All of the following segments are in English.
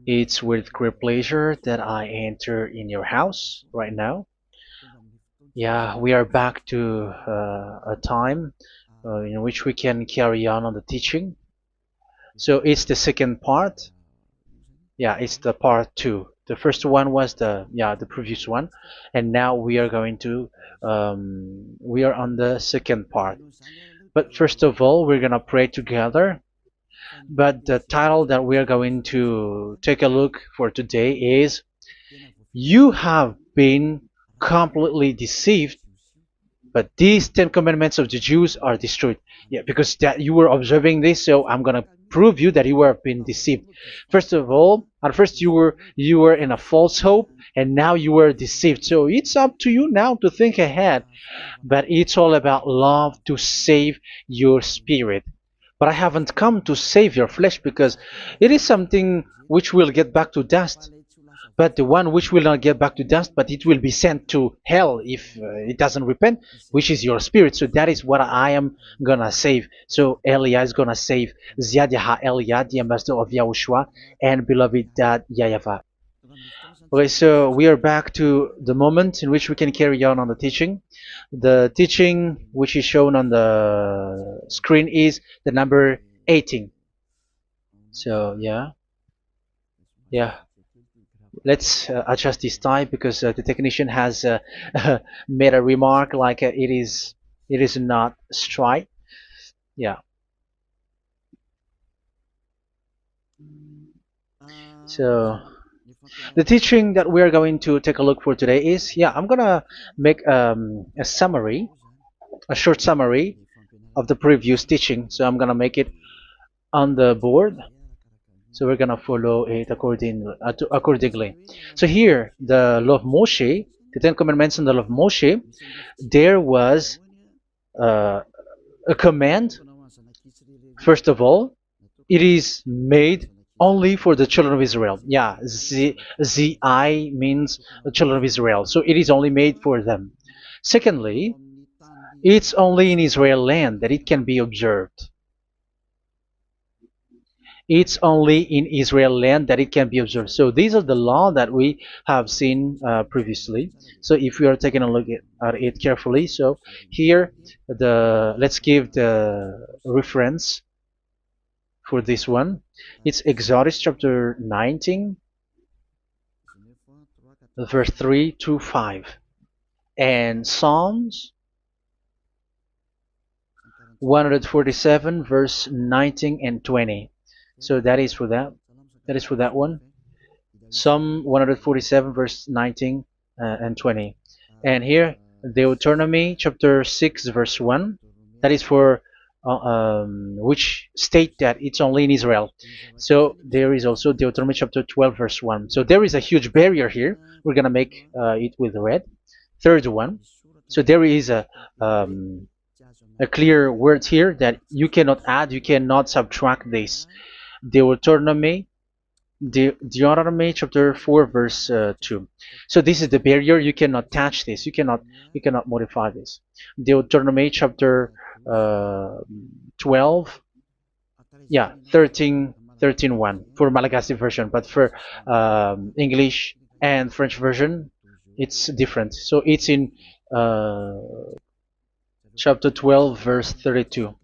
It's with great pleasure that I enter in your house right now. Yeah, we are back to a time in which we can carry on the teaching. So it's the second part. Yeah, it's the part two. The first one was the previous one, and now we are going to we are on the second part. But first of all, we're gonna pray together. But the title that we are going to take a look for today is "You have been completely deceived, but these Ten Commandments of the Jews are destroyed." Yeah, because that you were observing this, so I'm gonna prove you that you were being deceived. First of all, at first you were in a false hope, and now you were deceived. So it's up to you now to think ahead. But it's all about love to save your spirit. But I haven't come to save your flesh because it is something which will get back to dust. But the one which will not get back to dust, but it will be sent to hell if it doesn't repent, which is your spirit. So that is what I am gonna save. So Elia is gonna save Ziadiha Elia, the ambassador of Yahushua, and beloved dad Yayava. Okay, so we are back to the moment in which we can carry on the teaching. The teaching which is shown on the screen is the number 18. So yeah, let's adjust this time because the technician has made a remark like it is not straight. Yeah. So the teaching that we are going to take a look for today is, I'm gonna make a summary, a short summary of the previous teaching. So I'm gonna make it on the board. So we're gonna follow it accordingly. So here, the law of Moshe, the Ten Commandments and the law of Moshe, there was uh, a command. First of all, it is made only for the children of Israel. Yeah, Z I means the children of Israel. So it is only made for them. Secondly, it's only in Israel land that it can be observed. It's only in Israel land that it can be observed. So these are the law that we have seen previously. So if we are taking a look at it carefully, so here let's give the reference for this one. It's Exodus chapter 19, verse 3 to 5, and Psalms 147, verse 19 and 20. So that is for that. That is for that one. Psalm 147, verse 19 and 20. And here, Deuteronomy chapter 6, verse 1. That is for which state that it's only in Israel. So there is also Deuteronomy chapter 12, verse 1. So there is a huge barrier here. We're going to make it with red. Third one. So there is a clear word here that you cannot add, you cannot subtract this. Deuteronomy Deuteronomy chapter 4 verse 2. So this is the barrier. You cannot touch this. You cannot modify this. Deuteronomy chapter 12, 13 1 for Malagasy version, but for English and French version, it's different. So it's in uh, chapter 12 verse 32.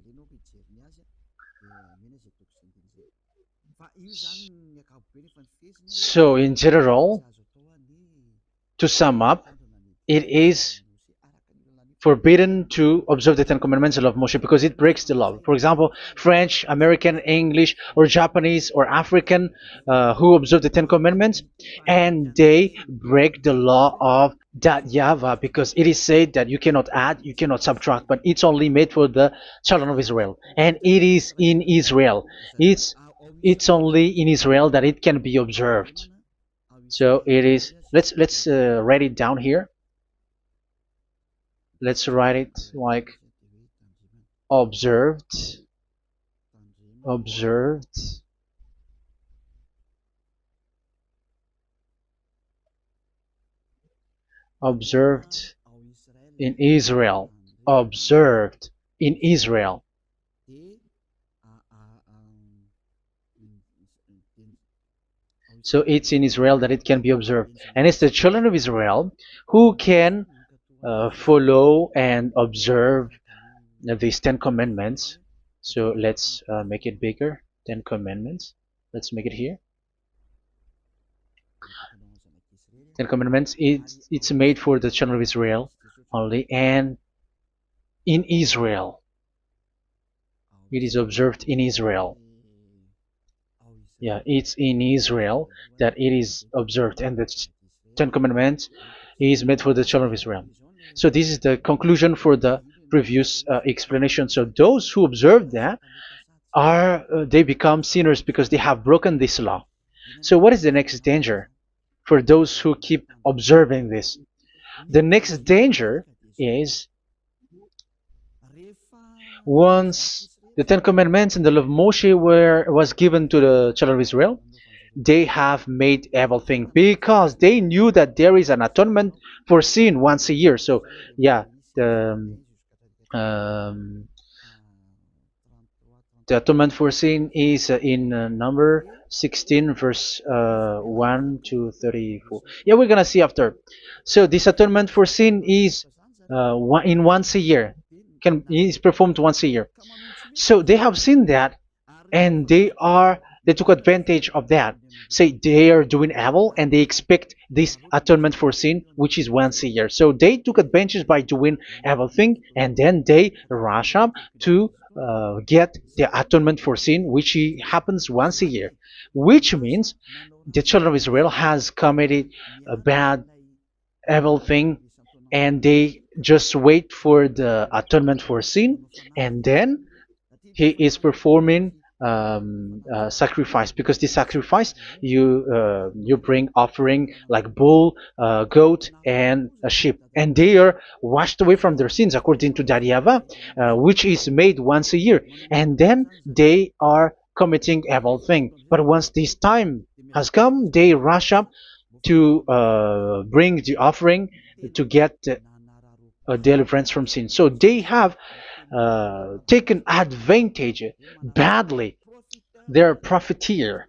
So in general, to sum up, it is forbidden to observe the Ten Commandments and law of Moshe because it breaks the law. For example, French, American, English, or Japanese or African who observe the Ten Commandments and they break the law of that YAHVAH because it is said that you cannot add, you cannot subtract, but it's only made for the children of Israel, and it is in Israel. It's only in Israel that it can be observed. So it is. Let's write it down here. Let's write it like observed, observed, observed in Israel, observed in Israel. So it's in Israel that it can be observed. And it's the children of Israel who can follow and observe these 10 commandments. So let's make it bigger. 10 commandments. Let's make it here. 10 commandments. It's made for the children of Israel only, and in Israel. It is observed in Israel. Yeah, it's in Israel that it is observed, and the Ten Commandments is made for the children of Israel. So this is the conclusion for the previous explanation. So those who observe that are they become sinners because they have broken this law. So what is the next danger for those who keep observing this? The next danger is once the Ten Commandments and the law of Moshe was given to the children of Israel, they have made everything because they knew that there is an atonement for sin once a year. So yeah, um, the atonement for sin is in number 16 verse 1 to 34. Yeah, we're gonna see after. So this atonement for sin is in once a year, is performed once a year. So they have seen that, and they took advantage of that. Say they are doing evil and they expect this atonement for sin, which is once a year. So they took advantage by doing evil thing, and then they rush up to get the atonement for sin, which happens once a year, which means the children of Israel has committed a bad evil thing, and they just wait for the atonement for sin, and then he is performing sacrifice, because this sacrifice you bring offering like bull, goat, and a sheep, and they are washed away from their sins according to that YAHVAH, which is made once a year, and then they are committing evil thing. But once this time has come, they rush up to bring the offering to get deliverance from sin. So they have taken advantage badly. They're a profiteer.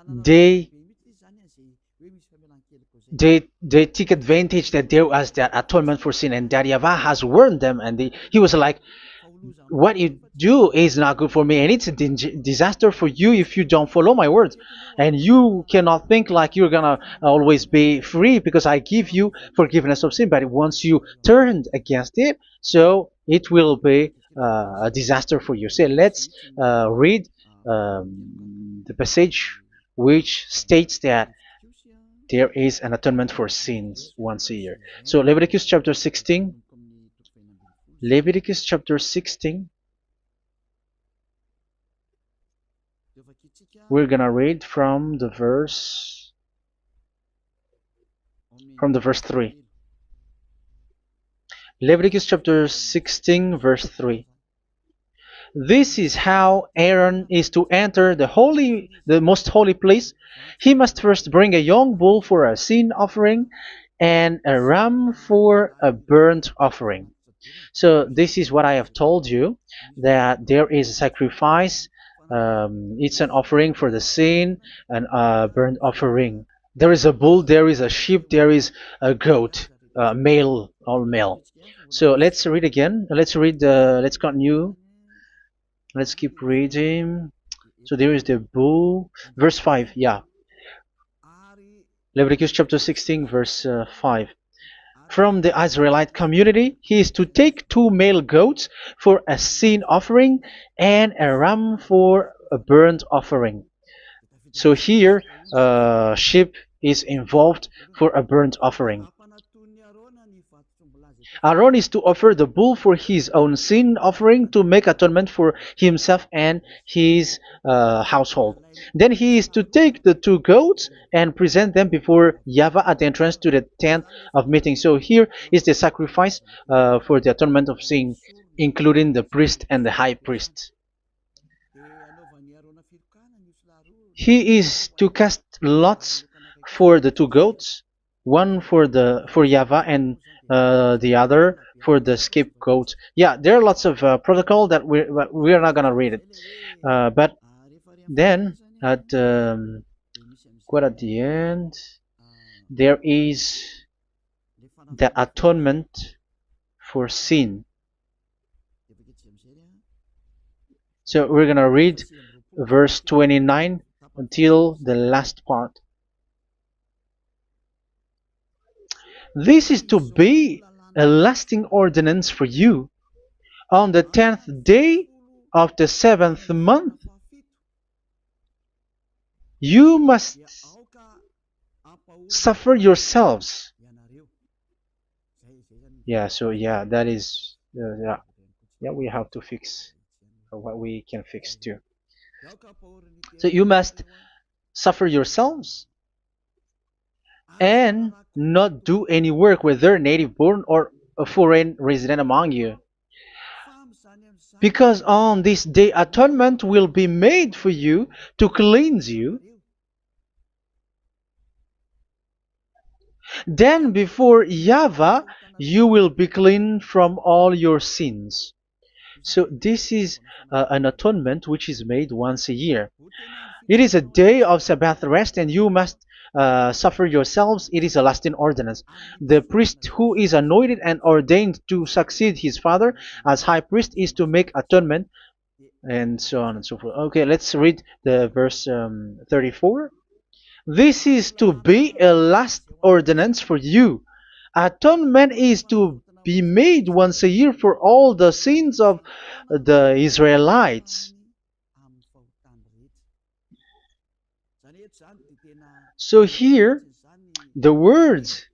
They they take advantage that there was that atonement for sin, and that YAHVAH has warned them, and he was like, what you do is not good for me, and it's a disaster for you if you don't follow my words. And you cannot think like you're gonna always be free because I give you forgiveness of sin, but once you turned against it, so it will be a disaster for you. So let's read the passage which states that there is an atonement for sins once a year. So Leviticus chapter 16. Leviticus chapter 16. We're gonna read from the verse 3. Leviticus chapter 16 verse 3. This is how Aaron is to enter the most holy place. He must first bring a young bull for a sin offering and a ram for a burnt offering. So this is what I have told you, that there is a sacrifice. It's an offering for the sin, and a burnt offering. There is a bull, there is a sheep, there is a goat, male, all male. So let's read again. Let's continue. Let's keep reading. So there is the bull, verse 5. Yeah, Leviticus chapter 16 verse 5. From the Israelite community, he is to take 2 male goats for a sin offering and a ram for a burnt offering. So here, sheep is involved for a burnt offering. Aaron is to offer the bull for his own sin offering to make atonement for himself and his household. Then he is to take the 2 goats and present them before YAHVAH at the entrance to the tent of meeting. So here is the sacrifice for the atonement of sin, including the priest and the high priest. He is to cast lots for the 2 goats, one for YAHVAH and the other for the scapegoat. Yeah, there are lots of protocol that we are not gonna read it, but then at quite at the end, there is the atonement for sin. So we're gonna read verse 29 until the last part. This is to be a lasting ordinance for you. On the 10th day of the 7th month, you must suffer yourselves. Yeah, so yeah, that is, yeah, we have to fix what we can fix too. So you must suffer yourselves and not do any work, whether native born or a foreign resident among you. Because on this day atonement will be made for you to cleanse you. Then before YAHVAH you will be clean from all your sins. So this is an atonement which is made once a year. It is a day of Sabbath rest, and you must suffer yourselves. It is a lasting ordinance. The priest who is anointed and ordained to succeed his father as high priest is to make atonement, and so on and so forth. Okay, let's read the verse 34. This is to be a last ordinance for you. Atonement is to be made once a year for all the sins of the Israelites. So here, the words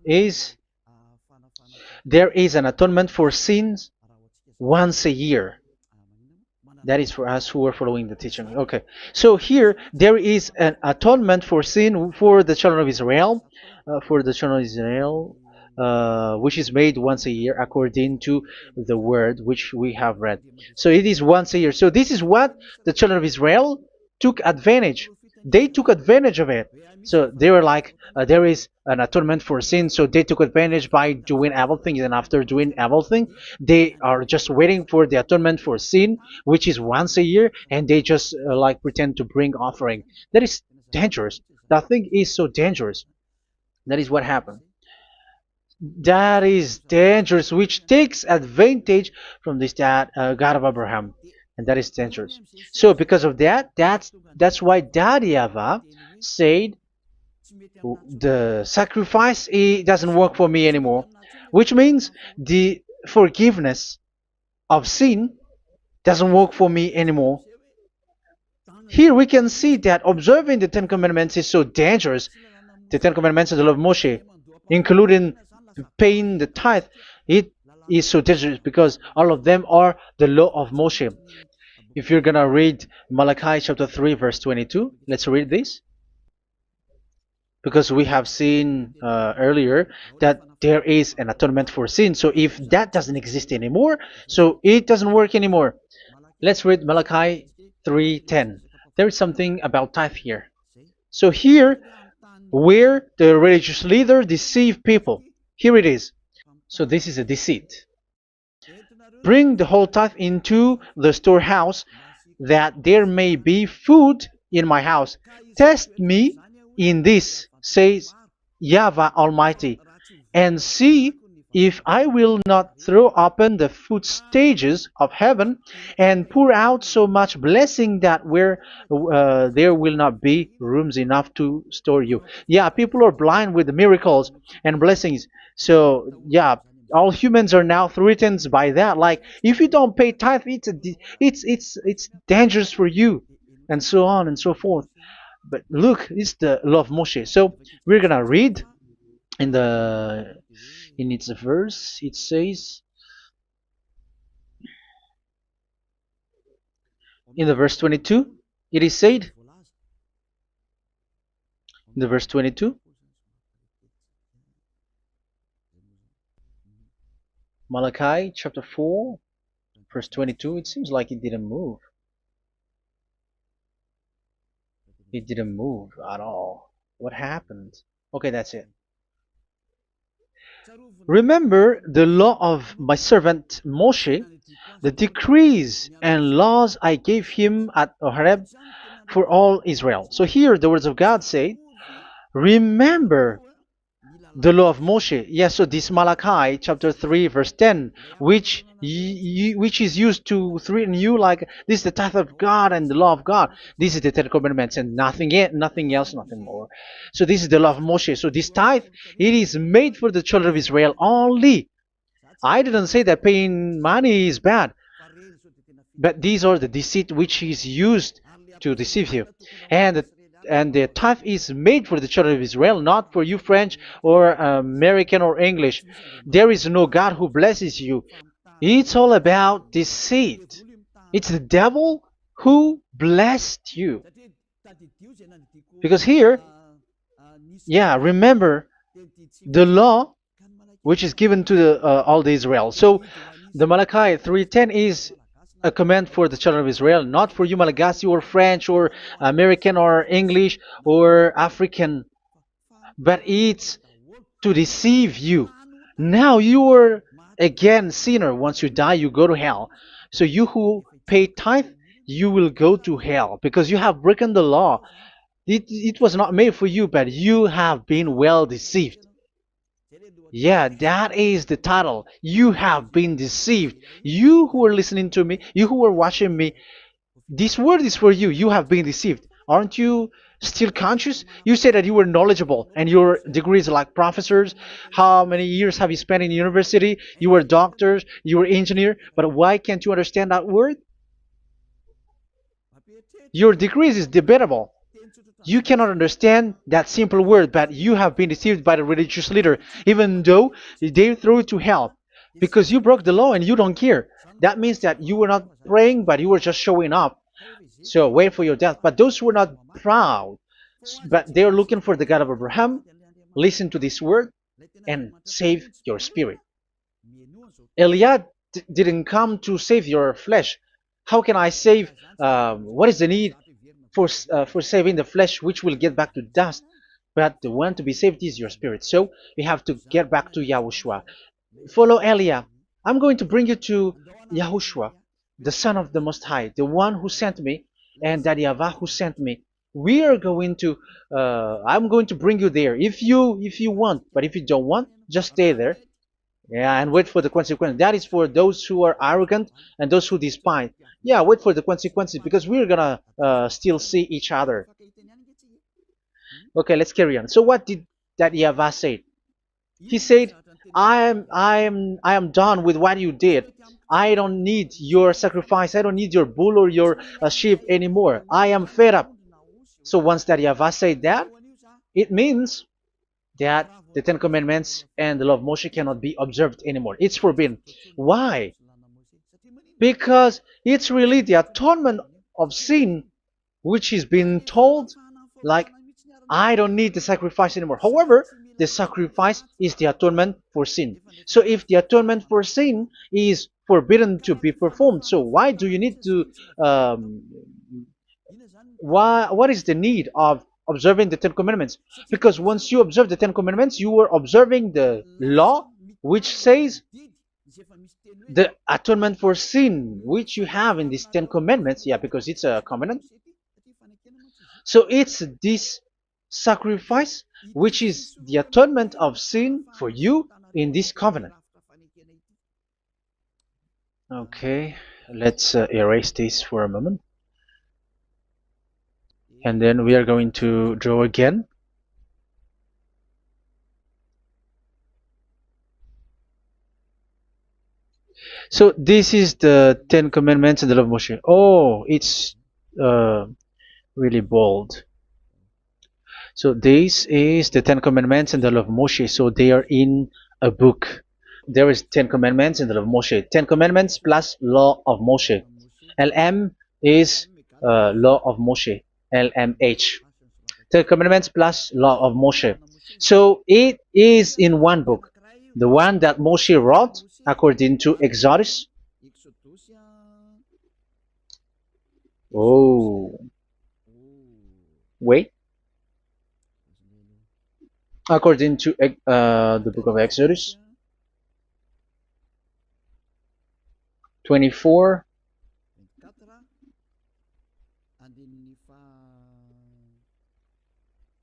is there is an atonement for sins once a year. That is for us who are following the teaching. Okay, so here there is an atonement for sin for the children of Israel, which is made once a year according to the word which we have read. So it is once a year. So this is what the children of Israel took advantage. They took advantage of it. So they were like, there is an atonement for sin, so they took advantage by doing evil things, and after doing evil things, they are just waiting for the atonement for sin, which is once a year, and they just like pretend to bring offering. That is dangerous. That thing is so dangerous. That is what happened. That is dangerous, which takes advantage from this God of Abraham, and that is dangerous. So because of that, that's why Daddy Ava said the sacrifice it doesn't work for me anymore, which means the forgiveness of sin doesn't work for me anymore. Here we can see that observing the Ten Commandments is so dangerous. The Ten Commandments of the law of Moshe, including paying the tithe, it is so dangerous because all of them are the law of Moshe. If you're gonna read Malachi chapter 3 verse 22, let's read this. Because we have seen earlier that there is an atonement for sin. So if that doesn't exist anymore, so it doesn't work anymore. Let's read Malachi 3:10. There is something about tithe here. So here, where the religious leader deceive people, here it is. So this is a deceit. Bring the whole tithe into the storehouse, that there may be food in my house. Test me in this, says YAHVAH Almighty, and see if I will not throw open the food stages of heaven and pour out so much blessing that where there will not be rooms enough to store you. Yeah, people are blind with the miracles and blessings. So yeah, all humans are now threatened by that. Like if you don't pay tithe, it's dangerous for you, and so on and so forth. But look, it's the law of Moshe. So we're gonna read in its verse. It says in the verse 22. It is said in the verse 22. Malachi chapter 4 verse 22. It seems like it didn't move. It didn't move at all. What happened? Okay, that's it. Remember the law of my servant Moshe, the decrees and laws I gave him at Horeb for all Israel. So here the words of God say, remember the law of Moshe. Yes, so this Malachi chapter 3 verse 10, which is used to threaten you like this is the tithe of God and the law of God. This is the Ten Commandments and nothing yet, nothing else, nothing more. So this is the law of Moshe. So this tithe, it is made for the children of Israel only. I didn't say that paying money is bad, but these are the deceit which is used to deceive you. And the tithe is made for the children of Israel, not for you French or American or English. There is no God who blesses you. It's all about deceit. It's the devil who blessed you. Because here, yeah, remember the law which is given to all the Israel. So the Malachi 3:10 is a command for the children of Israel, not for you Malagasy or French or American or English or African, but it's to deceive you. Now you are again sinner. Once you die, you go to hell. So you who pay tithe, you will go to hell because you have broken the law. It was not made for you, but you have been well deceived. Yeah, that is the title. You have been deceived. You who are listening to me, you who are watching me, this word is for you. You have been deceived. Aren't you still conscious? You said that you were knowledgeable and your degrees are like professors. How many years have you spent in university? You were doctors, you were engineer, but why can't you understand that word? Your degrees is debatable. You cannot understand that simple word, but you have been deceived by the religious leader, even though they threw you to hell because you broke the law and you don't care. That means that you were not praying, but you were just showing up. So wait for your death. But those who are not proud, but they are looking for the God of Abraham, listen to this word and save your spirit. Eliad didn't come to save your flesh. How can I save? What is the need for saving the flesh, which will get back to dust? But the one to be saved is your spirit. So you have to get back to Yahushua. Follow Eliah. I'm going to bring you to Yahushua, the Son of the Most High, the one who sent me, and that YAHVAH who sent me. We are going to. I'm going to bring you there if you want, but if you don't want, just stay there. Yeah, and wait for the consequence. That is for those who are arrogant and those who despise. Yeah, wait for the consequences because we're gonna still see each other. Okay, let's carry on. So what did that YAHVAH say? He said, I am done with what you did. I don't need your sacrifice. I don't need your bull or your sheep anymore. I am fed up. So once that YAHVAH said that, it means that the Ten Commandments and the law of Moshe cannot be observed anymore. It's forbidden. Why? Because it's really the atonement of sin which is being told, like, I don't need the sacrifice anymore. However, the sacrifice is the atonement for sin. So if the atonement for sin is forbidden to be performed, so why do you need to what is the need of observing the Ten Commandments? Because once you observe the Ten Commandments, you are observing the law which says the atonement for sin which you have in these Ten Commandments. Yeah, because it's a covenant. So it's this sacrifice which is the atonement of sin for you in this covenant. Okay, let's erase this for a moment. And then we are going to draw again. So this is the Ten Commandments and the law of Moshe. Oh, it's really bold. So this is the Ten Commandments and the law of Moshe. So they are in a book. There is Ten Commandments and the law of Moshe. Ten Commandments plus law of Moshe. LM is law of Moshe. LMH. Ten Commandments plus law of Moshe. So it is in one book. The one that Moshe wrote according to Exodus. Oh. Wait. According to the book of Exodus 24,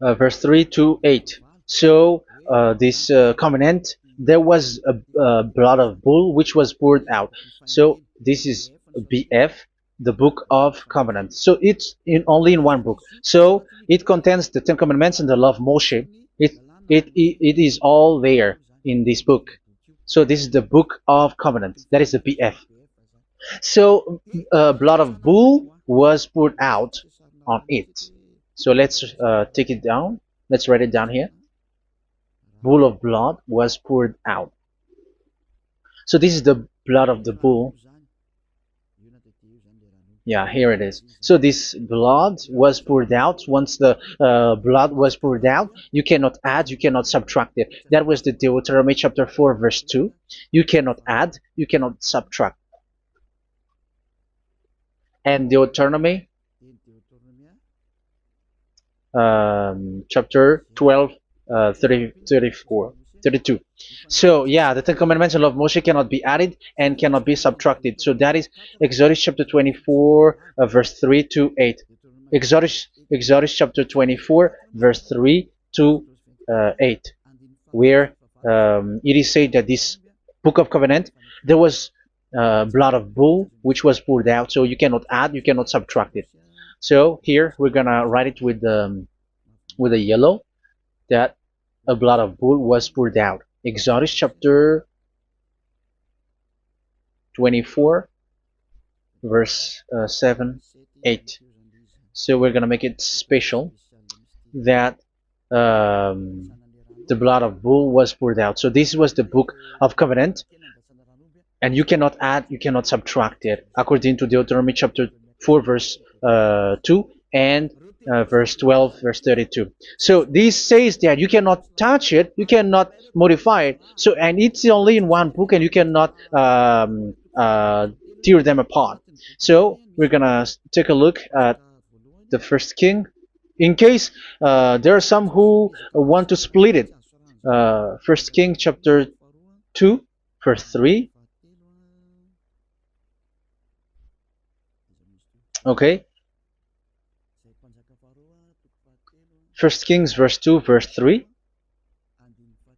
verse 3 to 8. So this covenant, there was a blood of bull which was poured out. So this is BF, the book of covenant. So it's only in one book. So it contains the Ten Commandments and the law of Moshe. It is all there in this book. So this is the book of covenant. That is the BF. So blood of bull was poured out on it. So let's take it down. Let's write it down here. Bull of blood was poured out. So this is the blood of the bull. Yeah, here it is. So this blood was poured out. Once the blood was poured out, you cannot add, you cannot subtract it. That was the Deuteronomy chapter 4, verse 2. You cannot add, you cannot subtract. And Deuteronomy chapter 12, 32. So yeah, the Ten Commandments and law of Moshe cannot be added and cannot be subtracted. So that is Exodus chapter 24, verse 3 to 8. Exodus chapter 24, verse 3 to 8, where it is said that this book of covenant, there was blood of bull which was poured out. So you cannot add, you cannot subtract it. So here we're gonna write it with a yellow, that a blood of bull was poured out. Exodus chapter 24, verse 7, 8. So we're gonna make it special that the blood of bull was poured out. So this was the book of covenant, and you cannot add, you cannot subtract it, according to Deuteronomy chapter 4, verse 2 and verse 12, verse 32. So this says that you cannot touch it, you cannot modify it. So, and it's only in one book, and you cannot tear them apart. So we're gonna take a look at the first king, in case there are some who want to split it. First King chapter 2, verse 3. Okay. First Kings verse 2, verse 3.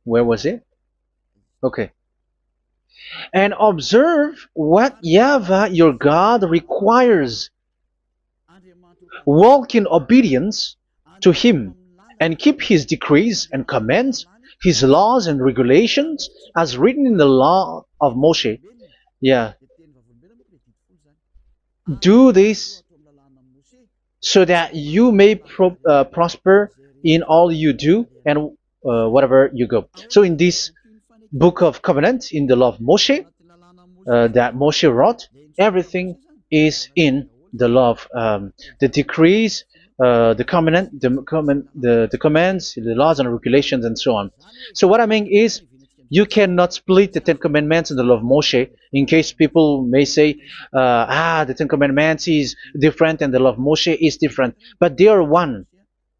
Where was it? Okay. And observe what YAHVAH your God requires. Walk in obedience to him, and keep his decrees and commands, his laws and regulations, as written in the law of Moshe. Yeah. Do this so that you may prosper in all you do and whatever you go. So in this book of covenant, in the law of Moshe, that Moshe wrote, everything is in the law of the decrees, the covenant, the commands, the laws and regulations, and so on. So what I mean is, you cannot split the Ten Commandments and the law of Moshe. In case people may say, the Ten Commandments is different and the law of Moshe is different, but they are one.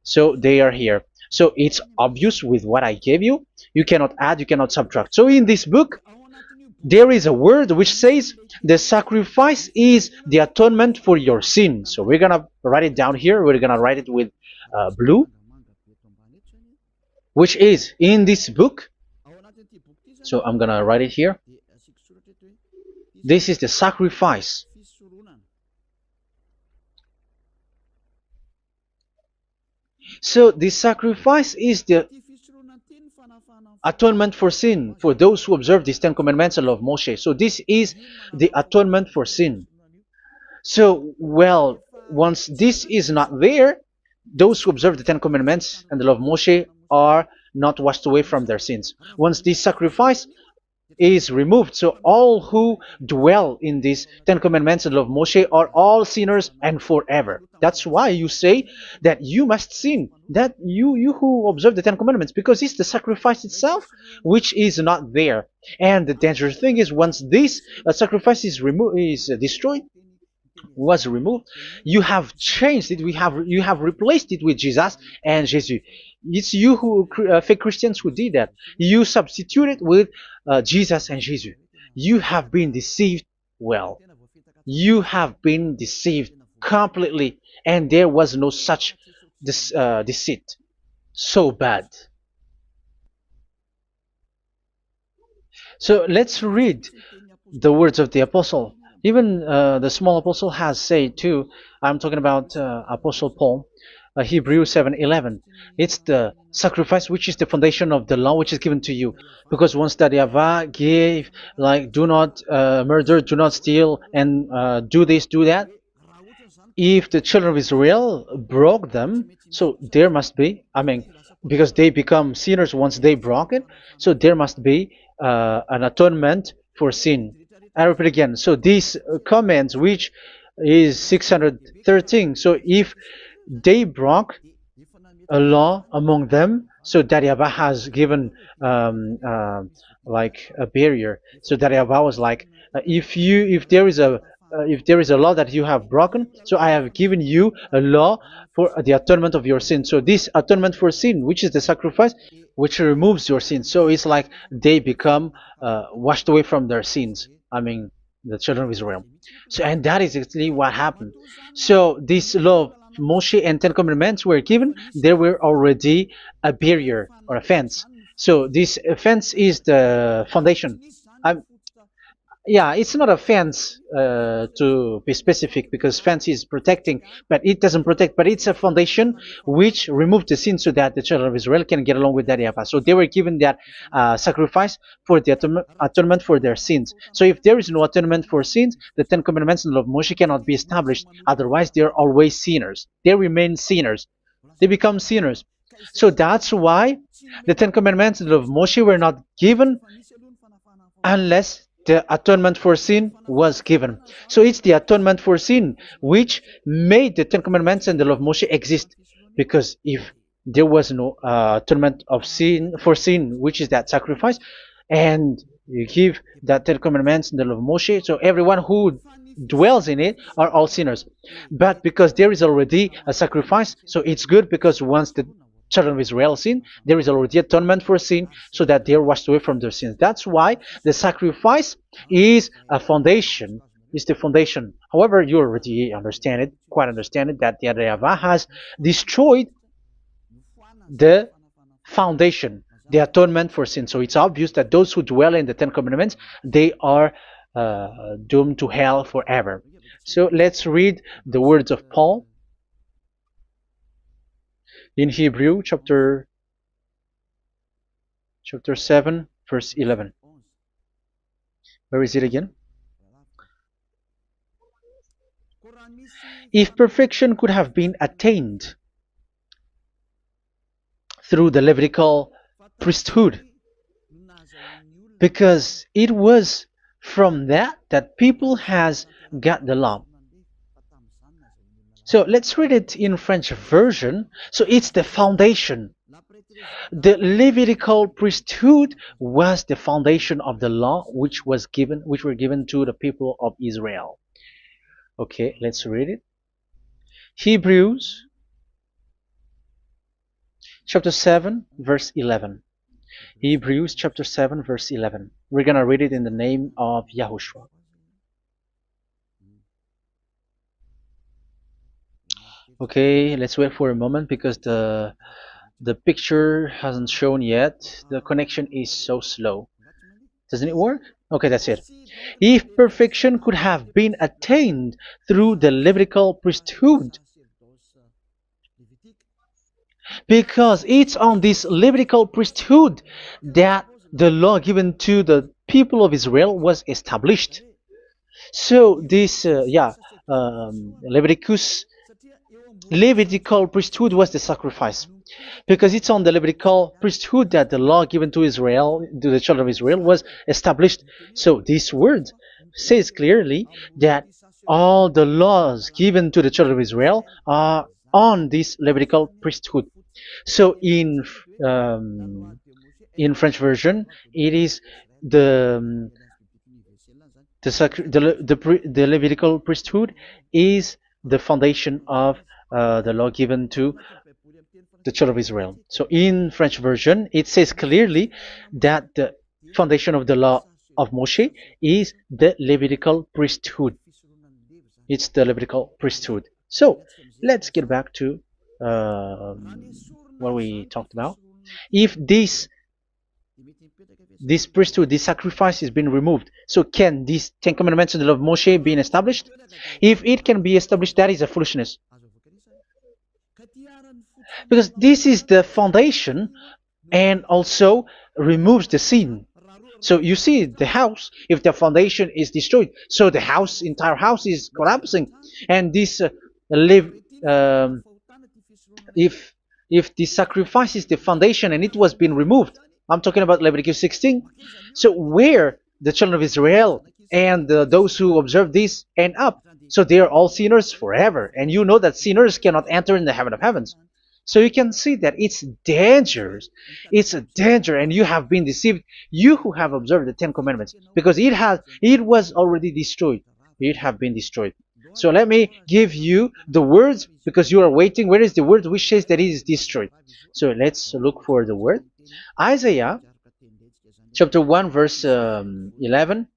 So they are here. So it's obvious with what I gave you. You cannot add, you cannot subtract. So in this book, there is a word which says the sacrifice is the atonement for your sin. So we're gonna write it down here. We're gonna write it with blue, which is in this book. So I'm gonna write it here. This is the sacrifice. So the sacrifice is the atonement for sin for those who observe these Ten Commandments and law of Moshe. So this is the atonement for sin. So, well, once this is not there, those who observe the Ten Commandments and the law of Moshe are not washed away from their sins. Once this sacrifice is removed, so all who dwell in these Ten Commandments and law of Moshe are all sinners and forever. That's why you say that you must sin, that you who observe the Ten Commandments, because it's the sacrifice itself which is not there. And the dangerous thing is, once this sacrifice is destroyed, was removed, you have changed it. You have replaced it with Jesus and Jesus. It's you who fake Christians who did that. You substitute it with Jesus and Jesus. You have been deceived Well, you have been deceived completely, and there was no such deceit. So bad. So let's read the words of the apostle. Even the small apostle has said too. I'm talking about Apostle Paul, Hebrews 7:11. It's the sacrifice which is the foundation of the law which is given to you. Because once that YAHVAH gave, like, do not murder, do not steal, and do this, do that, if the children of Israel broke them, so there must be, I mean, because they become sinners once they broke it, so there must be an atonement for sin. I repeat again. So these comments, which is 613, so if they broke a law among them, so that YAHVAH has given like a barrier. So that YAHVAH was like, if there is a law that you have broken, so I have given you a law for the atonement of your sin. So this atonement for sin, which is the sacrifice, which removes your sin. So it's like they become washed away from their sins. I mean, the children of Israel. So, and that is exactly what happened. So this law of Moshe and Ten Commandments were given. There were already a barrier or a fence. So this fence is the foundation. I, yeah, it's not a fence to be specific, because fence is protecting, but it doesn't protect. But it's a foundation which removed the sin so that the children of Israel can get along with that YAHVAH. So they were given that sacrifice for the atonement for their sins. So if there is no atonement for sins, the Ten Commandments and the law of Moshe cannot be established. Otherwise, they are always sinners. They remain sinners. They become sinners. So that's why the Ten Commandments and the law of Moshe were not given unless the atonement for sin was given. So it's the atonement for sin which made the Ten Commandments and the law of Moshe exist. Because if there was no atonement of sin for sin, which is that sacrifice, and you give that Ten Commandments and the law of Moshe, so everyone who dwells in it are all sinners. But because there is already a sacrifice, so it's good, because once the children of Israel sin, there is already atonement for sin, so that they are washed away from their sins. That's why the sacrifice is a foundation, is the foundation. However, you already understand it, quite understand it, that the YAHVAH has destroyed the foundation, the atonement for sin. So it's obvious that those who dwell in the Ten Commandments, they are doomed to hell forever. So let's read the words of Paul in Hebrew chapter 7 verse 11. Where is it again? If perfection could have been attained through the Levitical priesthood, because it was from that people has got the law. So let's read it in French version. So it's the foundation. The Levitical priesthood was the foundation of the law which were given to the people of Israel. Okay, let's read it. Hebrews chapter 7 verse 11. Hebrews chapter 7 verse 11. We're gonna read it in the name of YAHOSHUAH. Okay, let's wait for a moment, because the picture hasn't shown yet. The connection is so slow. Doesn't it work? Okay, that's it. If perfection could have been attained through the Levitical priesthood, because it's on this Levitical priesthood that the law given to the people of Israel was established. So this, Levitical priesthood was the sacrifice, because it's on the Levitical priesthood that the law given to Israel, to the children of Israel, was established. So this word says clearly that all the laws given to the children of Israel are on this Levitical priesthood. So in French version, it is the Levitical priesthood is the foundation of the law given to the children of Israel. So in French version, it says clearly that the foundation of the law of Moshe is the Levitical priesthood. It's the Levitical priesthood. So let's get back to what we talked about. If this priesthood, this sacrifice is being removed, so can these Ten Commandments and the law of Moshe be established? If it can be established, that is a foolishness. Because this is the foundation and also removes the sin. So you see the house, if the foundation is destroyed, so the house, entire house is collapsing. And this live, if the sacrifice is the foundation and it was being removed, I'm talking about Leviticus 16. So where the children of Israel and those who observe this end up, so they are all sinners forever. And you know that sinners cannot enter in the heaven of heavens. So you can see that it's dangerous. It's a danger, and you have been deceived. You who have observed the Ten Commandments, because it was already destroyed. It have been destroyed. So let me give you the words, because you are waiting. Where is the word which says that it is destroyed? So let's look for the word. Isaiah chapter 1 verse 11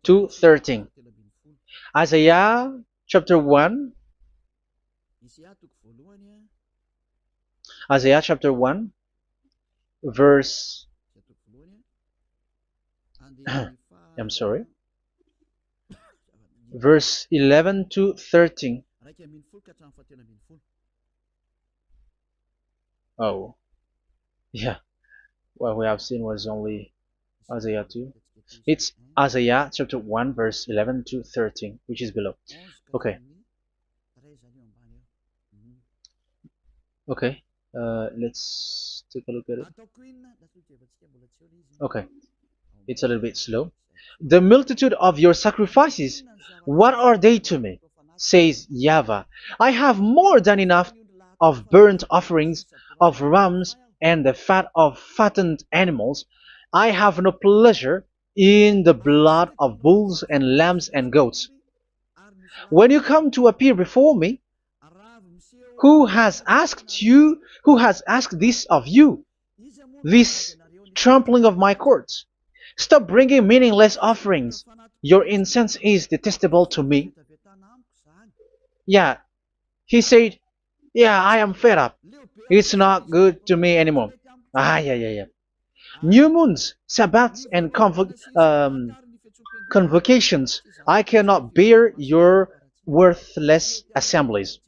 to 13. Isaiah chapter 1. Isaiah chapter 1 verse I'm sorry, verse 11 to 13. Oh, yeah, what we have seen was only Isaiah 2. It's Isaiah chapter 1 verse 11 to 13, which is below. Okay. Okay. Let's take a look at it. Okay, it's a little bit slow. The multitude of your sacrifices, what are they to me? Says YAHVAH. I have more than enough of burnt offerings, of rams, and the fat of fattened animals. I have no pleasure in the blood of bulls and lambs and goats. When you come to appear before me, who has asked this of you, this trampling of my courts? Stop bringing meaningless offerings. Your incense is detestable to me. Yeah, he said, yeah, I am fed up. It's not good to me anymore. Yeah. New moons, Sabbaths, and convocations. I cannot bear your worthless assemblies.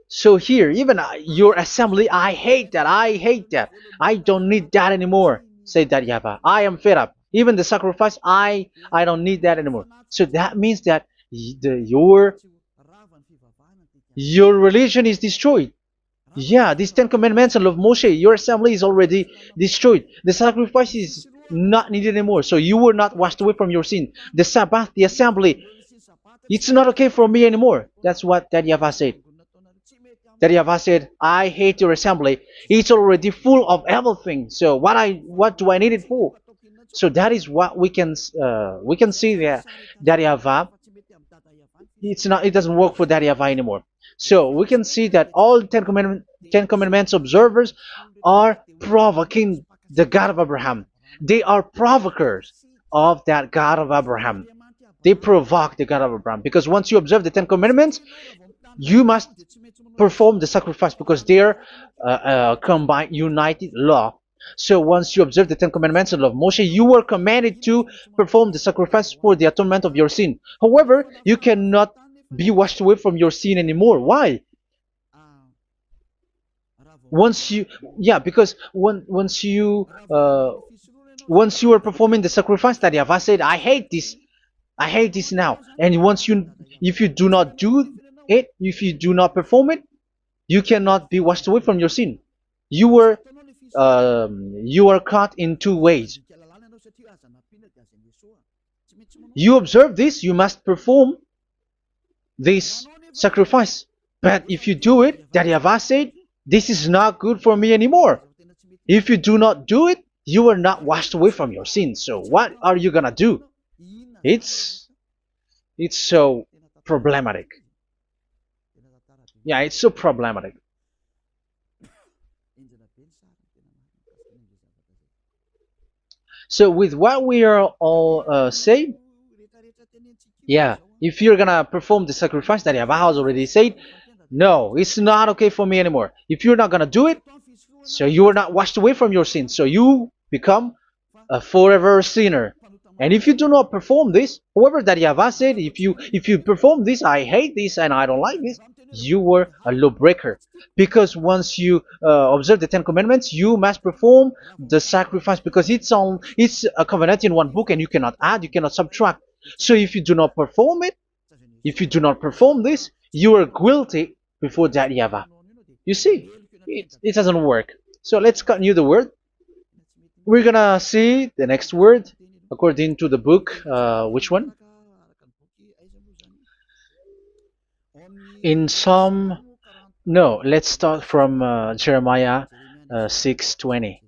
So here, even your assembly, I hate that. I hate that. I don't need that anymore. Say that, YAHVAH. I am fed up. Even the sacrifice, I don't need that anymore. So that means that your religion is destroyed. Yeah, these Ten Commandments and love Moshe, your assembly is already destroyed. The sacrifice is not needed anymore. So you were not washed away from your sin. The Sabbath, the assembly, it's not okay for me anymore. That's what that YAHVAH said. That YAHVAH said, I hate your assembly. It's already full of everything. So what do I need it for? So that is what we can see there. That YAHVAH, it doesn't work for that YAHVAH anymore. So we can see that all Ten Commandments observers are provoking the God of Abraham. They are provokers of that God of Abraham. They provoke the God of Abraham, because once you observe the Ten Commandments, you must perform the sacrifice, because they are combined, united law. So once you observe the Ten Commandments and love Moshe, you were commanded to perform the sacrifice for the atonement of your sin. However, you cannot be washed away from your sin anymore. Why? Because once you are performing the sacrifice that YAHVAH said, I hate this now. And if you do not do it, if you do not perform it, you cannot be washed away from your sin. You are caught in two ways. You observe this, you must perform this sacrifice. But if you do it, that YAHVAH said, this is not good for me anymore. If you do not do it, you are not washed away from your sins. So what are you gonna do? It's so problematic. Yeah, it's so problematic. So with what we are all saying, yeah, if you're gonna perform the sacrifice that Yahweh has already said, no, it's not okay for me anymore. If you're not gonna do it, so you are not washed away from your sins, so you become a forever sinner. And if you do not perform this, whoever that Yahweh said, if you perform this, I hate this and I don't like this, you were a lawbreaker. Because once you observe the Ten Commandments, you must perform the sacrifice because it's a covenant in one book and you cannot add, you cannot subtract. So if you do not perform it, if you do not perform this, you are guilty before that Yahweh. You see, it doesn't work. So let's continue the word. We're gonna see the next word according to the book. Which one? In Psalm. No, let's start from Jeremiah 6:20.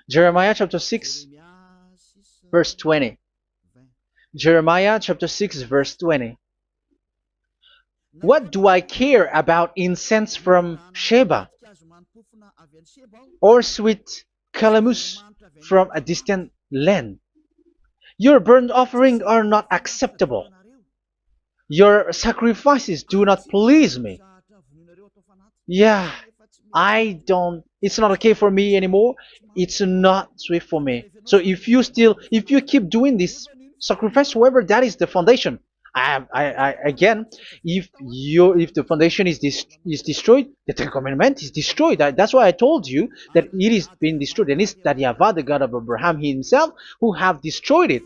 Jeremiah chapter 6, verse 20. Jeremiah chapter 6, verse 20. What do I care about incense from Sheba or sweet calamus from a distant land? Your burnt offerings are not acceptable. Your sacrifices do not please me. Yeah, it's not okay for me anymore. It's not sweet for me. So if you keep doing this sacrifice, however, that is the foundation. Again, if the foundation is destroyed, the Ten Commandment is destroyed. That's why I told you that it is being destroyed, and it's that Yahweh, the God of Abraham himself, who have destroyed it.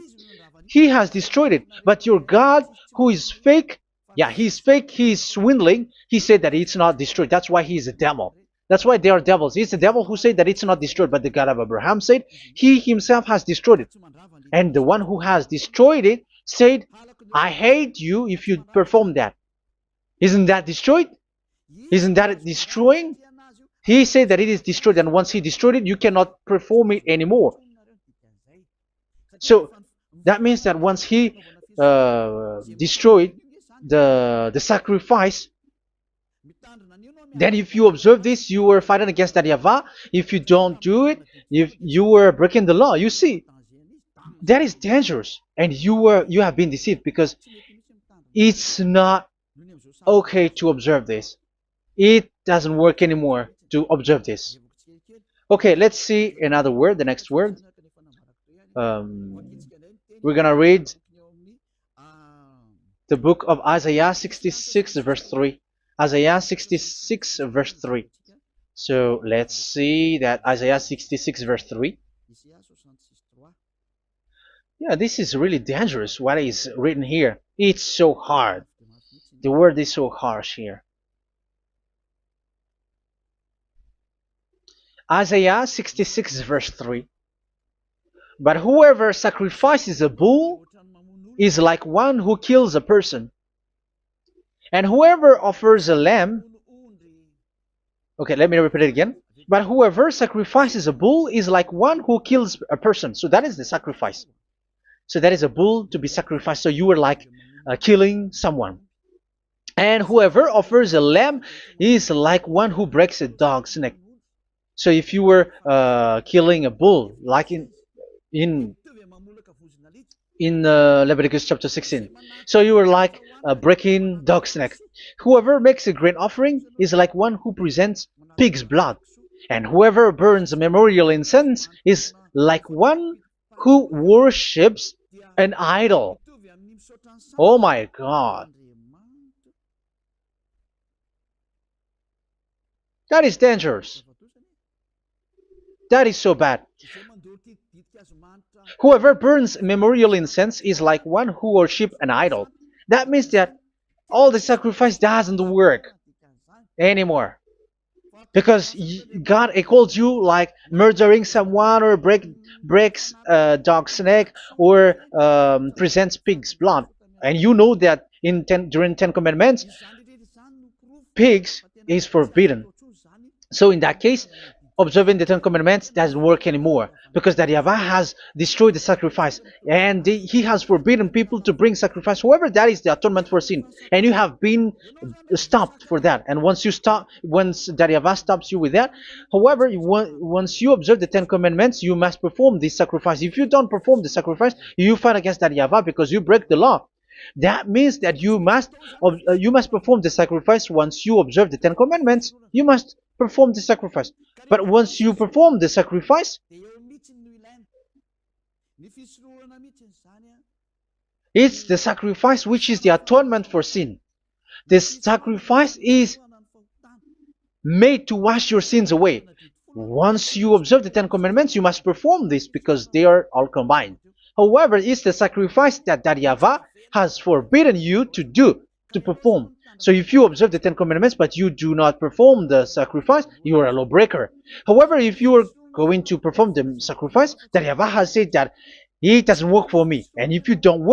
He has destroyed it. But your God, who is fake, yeah, he's fake, he's swindling. He said that it's not destroyed. That's why he's a devil. That's why they are devils. It's the devil who said that it's not destroyed, but the God of Abraham said he himself has destroyed it. And the one who has destroyed it said, I hate you if you perform that. Isn't that destroyed? Isn't that destroying? He said that it is destroyed, and once he destroyed it, you cannot perform it anymore. So that means that once he destroyed the sacrifice, then if you observe this, you were fighting against that Yahweh. If you don't do it, if you were breaking the law, you see, that is dangerous, and you have been deceived because it's not okay to observe this. It doesn't work anymore to observe this. Okay, let's see another word, the next word. We're gonna read the book of Isaiah 66 verse 3. Isaiah 66 verse 3. So let's see that Isaiah 66 verse 3. Yeah, this is really dangerous what is written here. It's so hard. The word is so harsh here. Isaiah 66 verse 3. But whoever sacrifices a bull is like one who kills a person. And whoever offers a lamb... Okay, let me repeat it again. But whoever sacrifices a bull is like one who kills a person. So that is the sacrifice. So that is a bull to be sacrificed. So you were like killing someone. And whoever offers a lamb is like one who breaks a dog's neck. So if you were killing a bull, like in Leviticus chapter 16, so you were like breaking dog's neck. Whoever makes a grain offering is like one who presents pig's blood. And whoever burns a memorial incense is like one who worships an idol. Oh my God. That is dangerous. That is so bad. Whoever burns memorial incense is like one who worships an idol. That means that all the sacrifice doesn't work anymore. Because God calls you like murdering someone or breaks a dog's neck or presents pig's blood. And you know that during 10 Commandments, pigs is forbidden. So in that case, observing the Ten Commandments doesn't work anymore because that Yahweh has destroyed the sacrifice and he has forbidden people to bring sacrifice. However, that is the atonement for sin, and you have been stopped for that. And once that Yahweh stops you with that, however, once you observe the Ten Commandments, you must perform this sacrifice. If you don't perform the sacrifice, you fight against that Yahweh because you break the law. That means that you must perform the sacrifice. Once you observe the Ten Commandments, you must perform the sacrifice. But once you perform the sacrifice, it's the sacrifice which is the atonement for sin. This sacrifice is made to wash your sins away. Once you observe the Ten Commandments, you must perform this because they are all combined. However, it's the sacrifice that Yahweh has forbidden you to do, to perform. So if you observe the Ten Commandments but you do not perform the sacrifice, you are a lawbreaker. However, if you are going to perform the sacrifice, that Yahweh has said that it doesn't work for me. And if you don't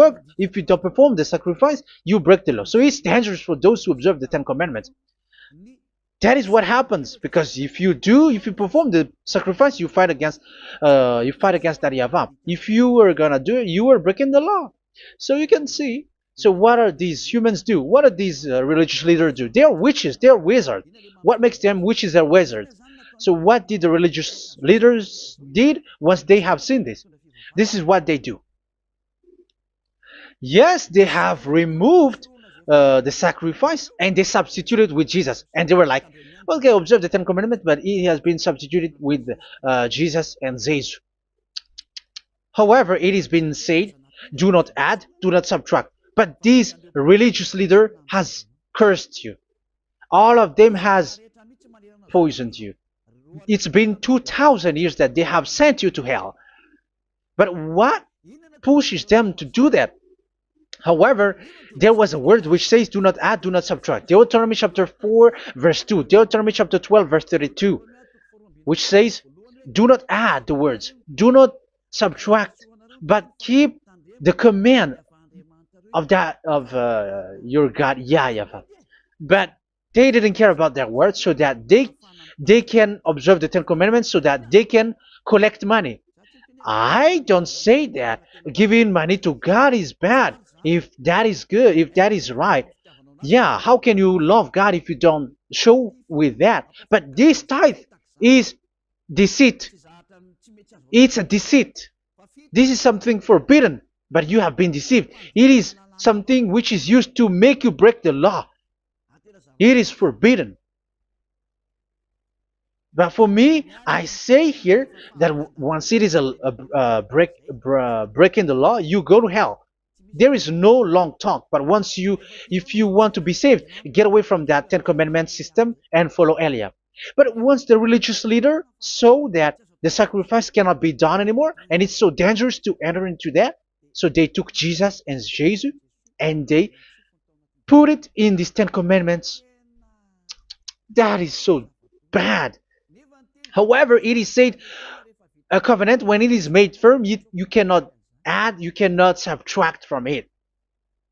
perform the sacrifice, you break the law. So it's dangerous for those who observe the Ten Commandments. That is what happens, because if you perform the sacrifice, you fight against that Yahweh. If you are gonna do it, you are breaking the law. So you can see. So what are these humans do? What are these religious leaders do? They are witches. They are wizards. What makes them witches and wizards? So what did the religious leaders did once they have seen this? This is what they do. Yes, they have removed the sacrifice and they substituted with Jesus, and they were like, okay, observe the Ten Commandments, but it has been substituted with Jesus and Jesus. However, it has been said, do not add, do not subtract. But this religious leader has cursed you. All of them has poisoned you. It's been 2,000 years that they have sent you to hell. But what pushes them to do that? However, there was a word which says, do not add, do not subtract. Deuteronomy chapter 4, verse 2. Deuteronomy chapter 12, verse 32. Which says, do not add the words. Do not subtract. But keep the command of your God, YAHVAH. But they didn't care about their words, so that they can observe the Ten Commandments, so that they can collect money. I don't say that giving money to God is bad. If that is good, if that is right, yeah, how can you love God if you don't show with that? But this tithe is deceit. It's a deceit. This is something forbidden, but you have been deceived. It is something which is used to make you break the law. It is forbidden. But for me, I say here that once it is breaking the law, you go to hell. There is no long talk. But if you want to be saved, get away from that Ten Commandments system and follow Eliab. But once the religious leader saw that the sacrifice cannot be done anymore, and it's so dangerous to enter into that, so they took Jesus and Jesus and they put it in these Ten Commandments. That is so bad. However, it is said, a covenant, when it is made firm, you cannot add, you cannot subtract from it.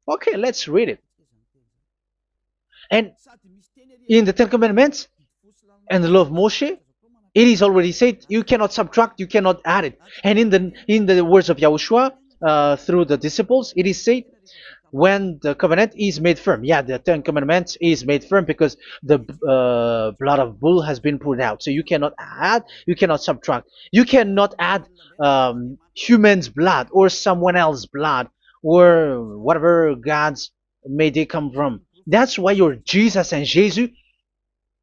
Okay, let's read it. And in the Ten Commandments and the law of Moshe, it is already said, you cannot subtract, you cannot add it. And in the words of YAHOSHUAH, through the disciples, it is said, when the covenant is made firm. Yeah, the Ten Commandments is made firm because the blood of bull has been poured out. So you cannot add, you cannot subtract. You cannot add human's blood or someone else's blood or whatever gods may they come from. That's why your Jesus and Jesus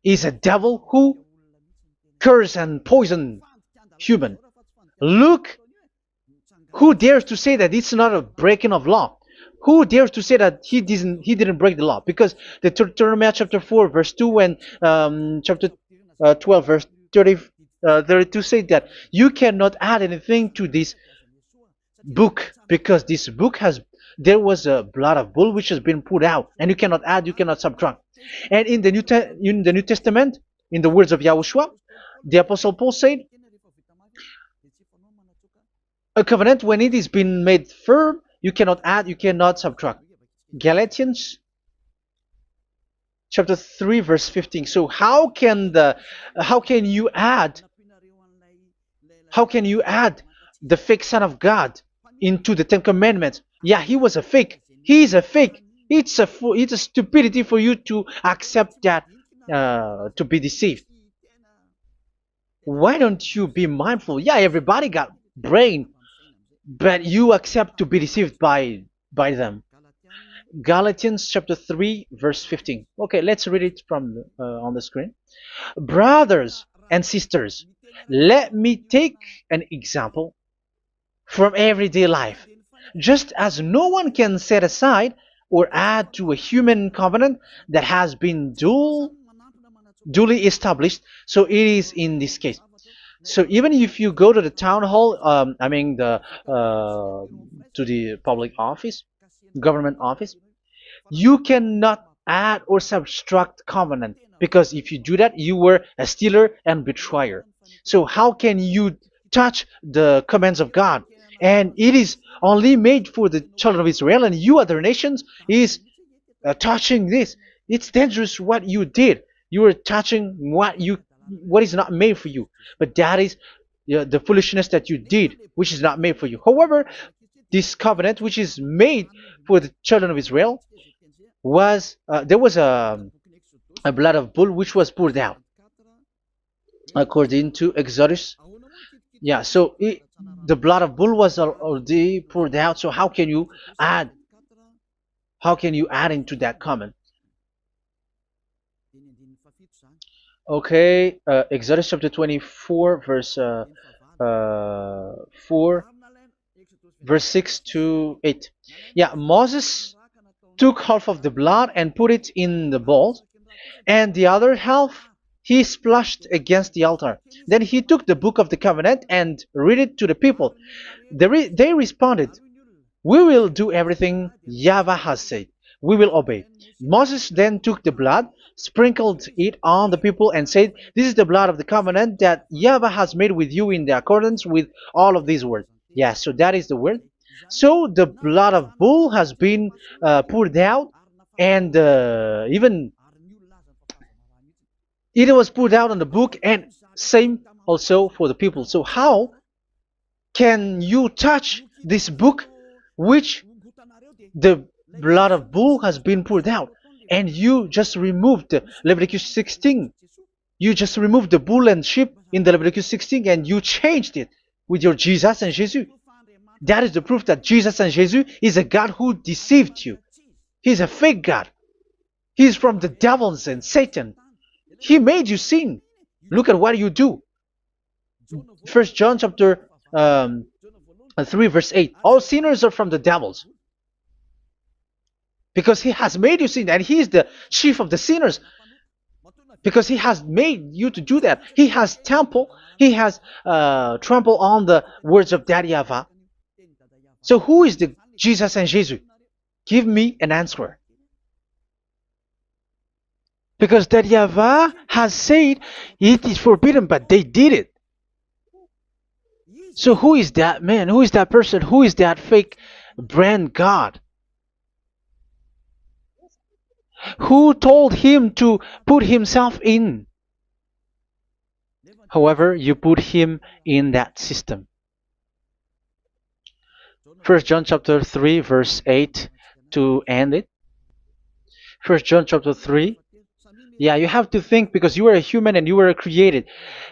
is a devil who curse and poison human. Look, who dares to say that it's not a breaking of law? Who dares to say that he didn't break the law? Because the Deuteronomy chapter 4 verse 2 and chapter 12 verse 32 say that you cannot add anything to this book, because this book there was a blood of bull which has been put out, and you cannot add, you cannot subtract. And in the New Testament, in the words of YAHOSHUAH, the Apostle Paul said, a covenant, when it is been made firm, you cannot add, you cannot subtract. Galatians chapter 3 verse 15. So how can you add How can you add the fake Son of God into the Ten Commandments? Yeah, he was a fake. He is a fake. It's a stupidity for you to accept that, to be deceived. Why don't you be mindful? Yeah, everybody got brain, but you accept to be deceived by them. Galatians chapter 3 verse 15. Okay, let's read it from on the screen. Brothers and sisters, let me take an example from everyday life. Just as no one can set aside or add to a human covenant that has been duly established, so it is in this case. So even if you go to the town hall, I mean to the public office, government office, you cannot add or subtract covenant, because if you do that, you were a stealer and betrayer. So how can you touch the commands of God? And it is only made for the children of Israel, and you other nations is touching this. It's dangerous what you did. You are touching what is not made for you. But that is the foolishness that you did, which is not made for you. However, this covenant, which is made for the children of Israel, was there was a blood of bull which was poured out according to Exodus. Yeah, so the blood of bull was already poured out. So add how can you add into that comment? Okay, Exodus chapter 24, verse 4, verse 6 to 8. Yeah, Moses took half of the blood and put it in the bowl, and the other half he splashed against the altar. Then he took the book of the covenant and read it to the people. They responded, "We will do everything YAHVAH has said. We will obey." Moses then took the blood, sprinkled it on the people, and said, "This is the blood of the covenant that YAHVAH has made with you in the accordance with all of these words." Yeah, so that is the word. So the blood of bull has been poured out, and even it was poured out on the book, and same also for the people. So how can you touch this book which the blood of bull has been poured out, and you just removed Leviticus 16? You just removed the bull and sheep in the Leviticus 16, and you changed it with your Jesus and Jesus. That is the proof that Jesus and Jesus is a God who deceived you. He's a fake God. He's from the devils and Satan. He made you sin. Look at what you do. First John chapter 3 verse 8. All sinners are from the devils, because he has made you sin, and he is the chief of the sinners, because he has made you to do that. He has trampled on the words of Daddy YAHVAH. So who is the Jesus and Jesus? Give me an answer. Because Daddy YAHVAH has said it is forbidden, but they did it. So who is that man? Who is that person? Who is that fake brand God? Who told him to put himself in? However, you put him in that system. First John chapter 3 verse 8 to end it. First John chapter 3. Yeah, you have to think, because you are a human and you were created.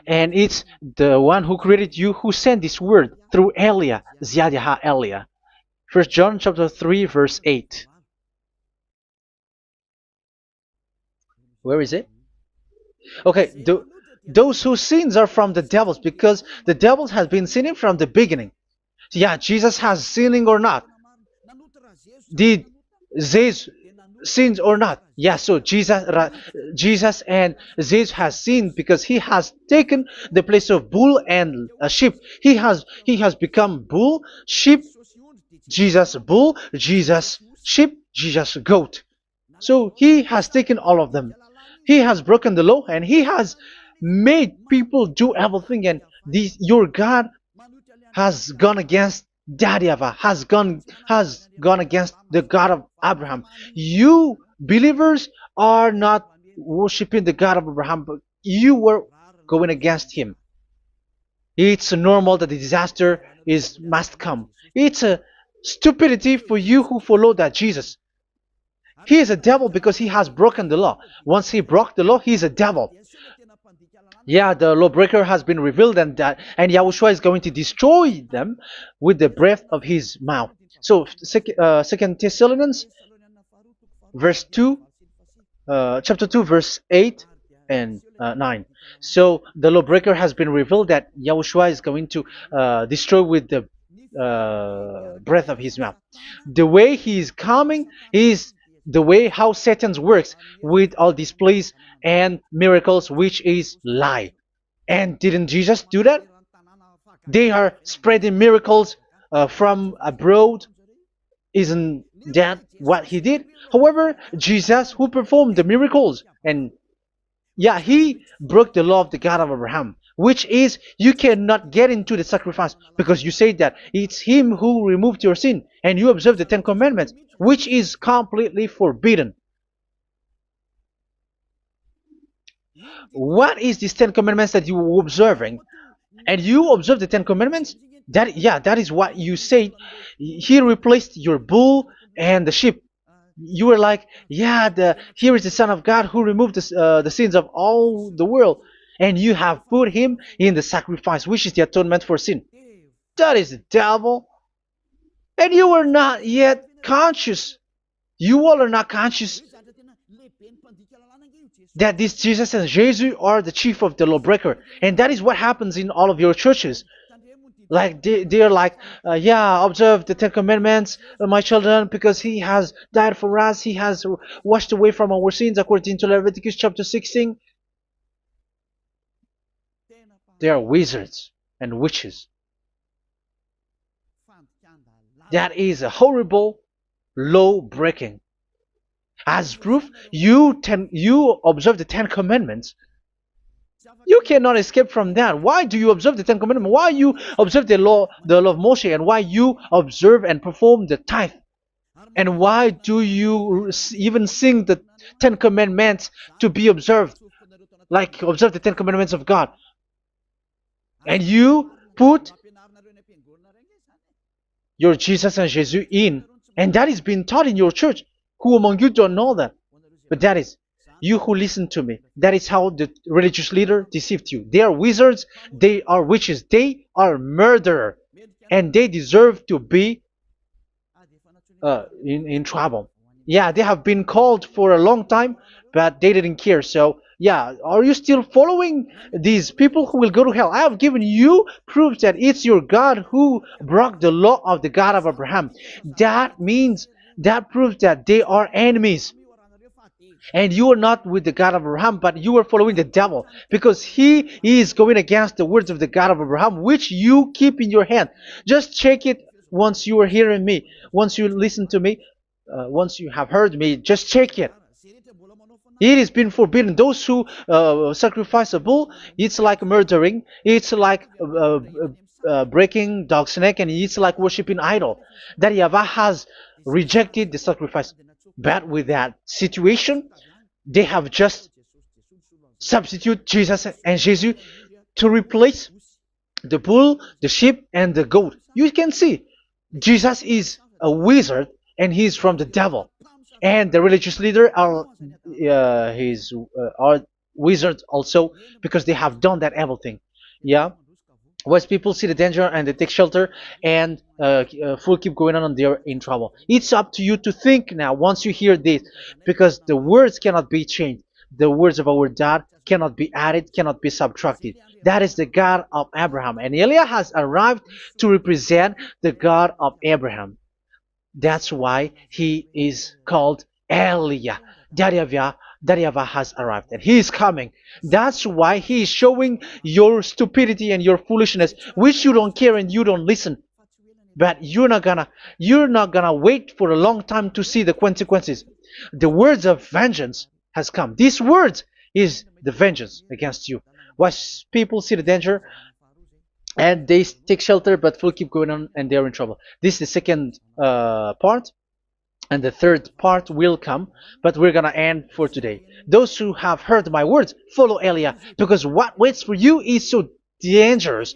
And it's the one who created you who sent this word through Elia, Ziadiha Elia. First John chapter 3 verse 8. Where is it? Okay, those whose sins are from the devils, because the devils has been sinning from the beginning. Yeah, Jesus has sinning or not? Did Jesus sins or not? Yeah, so Jesus and Jesus has sinned, because he has taken the place of bull and a sheep. He has become bull, sheep, Jesus bull, Jesus sheep, Jesus goat. So he has taken all of them. He has broken the law, and he has made people do everything. And your God has gone against Daddy YAHVAH, has gone against the God of Abraham. You believers are not worshiping the God of Abraham, but you were going against him. It's normal that the disaster is must come. It's a stupidity for you who follow that Jesus. He is a devil because he has broken the law. Once he broke the law, he is a devil. Yeah, the lawbreaker has been revealed, and Yahushua is going to destroy them with the breath of his mouth. So, Second Thessalonians, verse 2, chapter 2, verse 8 and 9. So the lawbreaker has been revealed that Yahushua is going to destroy with the breath of his mouth. The way he is coming is the way how Satan works with all displays and miracles, which is lie. And didn't Jesus do that? They are spreading miracles from abroad. Isn't that what he did? However, Jesus, who performed the miracles, and yeah, he broke the law of the God of Abraham, which is you cannot get into the sacrifice because you say that it's him who removed your sin, and you observe the Ten Commandments, which is completely forbidden. What is these Ten Commandments that you were observing? And you observe the Ten Commandments? That is what you said. He replaced your bull and the sheep. You were like, yeah, here is the Son of God who removed the sins of all the world, and you have put him in the sacrifice, which is the atonement for sin. That is the devil. And you are not yet conscious. You all are not conscious that this Jesus and Jesus are the chief of the lawbreaker. And that is what happens in all of your churches. Like they are like, yeah, observe the Ten Commandments, my children, because he has died for us. He has washed away from our sins according to Leviticus chapter 16. They are wizards and witches. That is a horrible law breaking. As proof, you observe the Ten Commandments. You cannot escape from that. Why do you observe the Ten Commandments? Why you observe the law of Moshe, and why you observe and perform the tithe? And why do you even sing the Ten Commandments to be observed? Like observe the Ten Commandments of God. And you put your Jesus and Jesus in. And that is being taught in your church. Who among you don't know that? But that is you who listen to me. That is how the religious leader deceived you. They are wizards. They are witches. They are murderers. And they deserve to be in trouble. Yeah, they have been called for a long time, but they didn't care. So, yeah, are you still following these people who will go to hell? I have given you proof that it's your God who broke the law of the God of Abraham. That means, that proves that they are enemies. And you are not with the God of Abraham, but you are following the devil, because he is going against the words of the God of Abraham, which you keep in your hand. Just check it once you are hearing me, once you listen to me, once you have heard me, just check it. It has been forbidden. Those who sacrifice a bull, it's like murdering, it's like breaking dog's neck, and it's like worshiping idol. That YAHVAH has rejected the sacrifice. But with that situation, they have just substitute Jesus and Jesus to replace the bull, the sheep, and the goat. You can see Jesus is a wizard, and he's from the devil. And the religious leader are are wizards also, because they have done that evil thing. Yeah. Once people see the danger and they take shelter, and full keep going on, and they're in trouble. It's up to you to think now once you hear this, because the words cannot be changed. The words of our God cannot be added, cannot be subtracted. That is the God of Abraham, and Eliah has arrived to represent the God of Abraham. That's why he is called Eliah. YAHVAH has arrived, and he is coming. That's why he is showing your stupidity and your foolishness, which you don't care and you don't listen. But you're not gonna wait for a long time to see the consequences. The words of vengeance has come. These words is the vengeance against you. Once people see the danger and they take shelter, but will keep going on, and they're in trouble. This is the second part. And the third part will come, but we're gonna end for today. Those who have heard my words, follow Eliah, because what waits for you is so dangerous.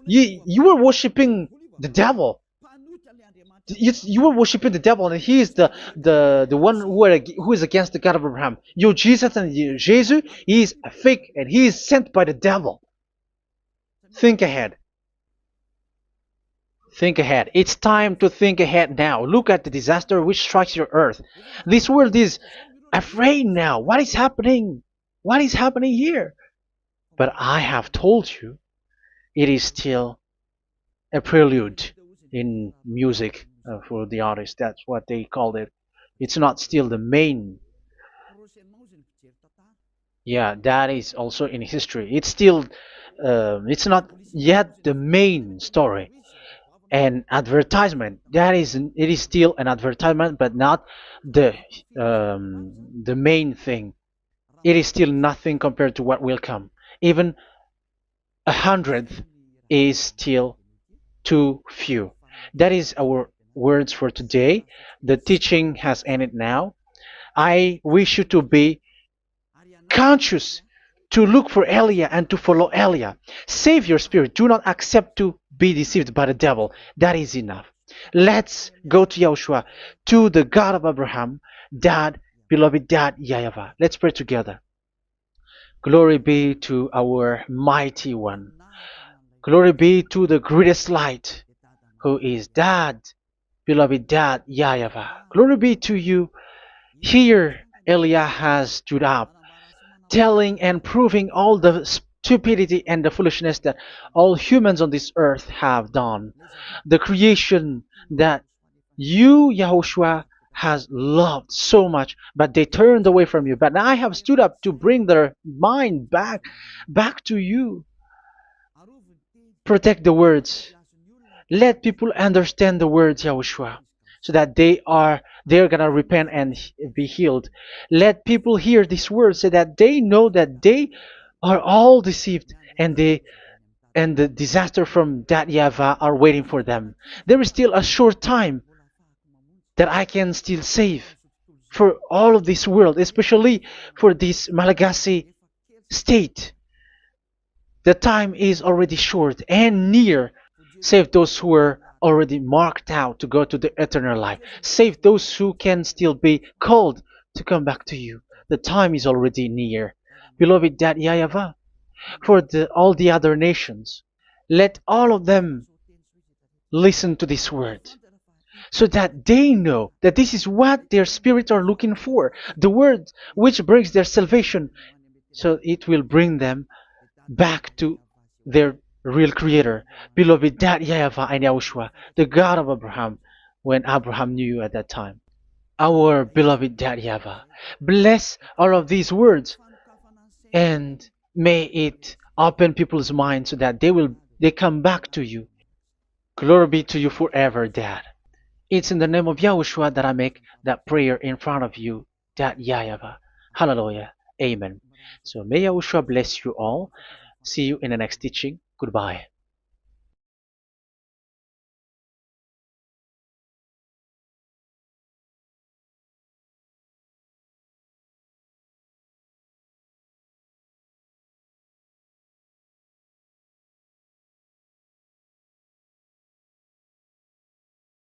You were worshiping the devil. You were worshiping the devil, and he is the one who is against the God of Abraham. Your Jesus and your Jesus, he is a fake, and he is sent by the devil. Think ahead. Think ahead. It's time to think ahead now. Look at the disaster which strikes your earth. This world is afraid now. What is happening? What is happening here? But I have told you, it is still a prelude in music for the artist. That's what they called it. It's not still the main. Yeah, that is also in history. It's still, it's not yet the main story. And advertisement, that is, it is still an advertisement, but not the the main thing. It is still nothing compared to what will come. Even 100th is still too few. That is our words for today. The teaching has ended now. I wish you to be conscious, to look for Elia and to follow Elia. Save your spirit. Do not accept to be deceived by the devil. That is enough. Let's go to Yahushua, to the God of Abraham, Dad, beloved Dad, YAHVAH. Let's pray together. Glory be to our mighty one. Glory be to the greatest light, who is Dad, beloved Dad, YAHVAH. Glory be to you. Here Elia has stood up, telling and proving all the stupidity and the foolishness that all humans on this earth have done. The creation that you, Yahushua, has loved so much, but they turned away from you. But now I have stood up to bring their mind back to you. Protect the words. Let people understand the words, Yahushua, so that they're gonna repent and be healed. Let people hear these words so that they know that they are all deceived, and the disaster from that YAHVAH are waiting for them. There is still a short time that I can still save for all of this world, especially for this Malagasy state. The time is already short and near. Save those who are already marked out to go to the eternal life. Save those who can still be called to come back to you. The time is already near. Beloved Dad YAHVAH, for all the other nations, let all of them listen to this word, so that they know that this is what their spirits are looking for, the word which brings their salvation, so it will bring them back to their real creator, beloved Dad YAHVAH and Yahushua, the God of Abraham, when Abraham knew you at that time. Our beloved Dad YAHVAH, bless all of these words, and may it open people's minds so that they come back to you. Glory be to you forever, Dad. It's in the name of Yahushua that I make that prayer in front of you, Dad YAHVAH. Hallelujah. Amen. So may Yahushua bless you all. See you in the next teaching. Goodbye.